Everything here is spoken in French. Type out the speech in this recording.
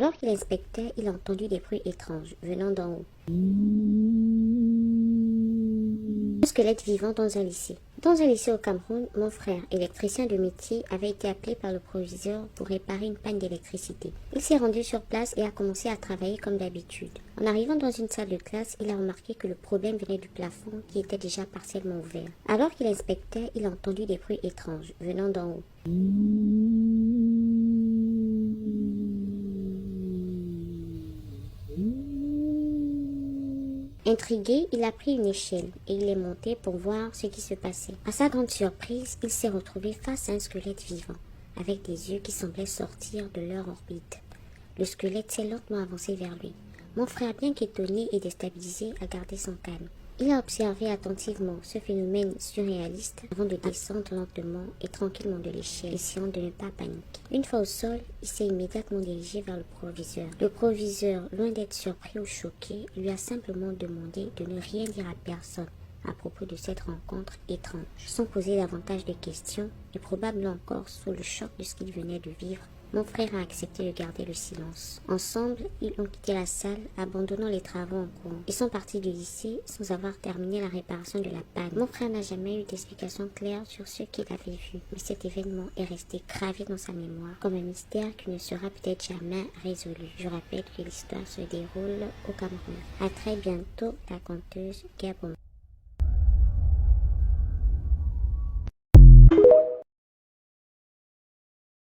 Alors qu'il inspectait, il a entendu des bruits étranges venant d'en haut. Un squelette vivant dans un lycée. Dans un lycée au Cameroun, mon frère, électricien de métier, avait été appelé par le proviseur pour réparer une panne d'électricité. Il s'est rendu sur place et a commencé à travailler comme d'habitude. En arrivant dans une salle de classe, il a remarqué que le problème venait du plafond qui était déjà partiellement ouvert. Alors qu'il inspectait, il a entendu des bruits étranges venant d'en haut. Intrigué, il a pris une échelle et il est monté pour voir ce qui se passait. À sa grande surprise, il s'est retrouvé face à un squelette vivant, avec des yeux qui semblaient sortir de leur orbite. Le squelette s'est lentement avancé vers lui. Mon frère, bien qu'étonné et déstabilisé, a gardé son calme. Il a observé attentivement ce phénomène surréaliste avant de descendre lentement et tranquillement de l'échelle, essayant de ne pas paniquer. Une fois au sol, il s'est immédiatement dirigé vers le proviseur. Le proviseur, loin d'être surpris ou choqué, lui a simplement demandé de ne rien dire à personne à propos de cette rencontre étrange. Sans poser davantage de questions, et probablement encore sous le choc de ce qu'il venait de vivre, mon frère a accepté de garder le silence. Ensemble, ils ont quitté la salle, abandonnant les travaux en cours. Ils sont partis du lycée sans avoir terminé la réparation de la panne. Mon frère n'a jamais eu d'explication claire sur ce qu'il avait vu, mais cet événement est resté gravé dans sa mémoire comme un mystère qui ne sera peut-être jamais résolu. Je rappelle que l'histoire se déroule au Cameroun. À très bientôt, la conteuse Gabon.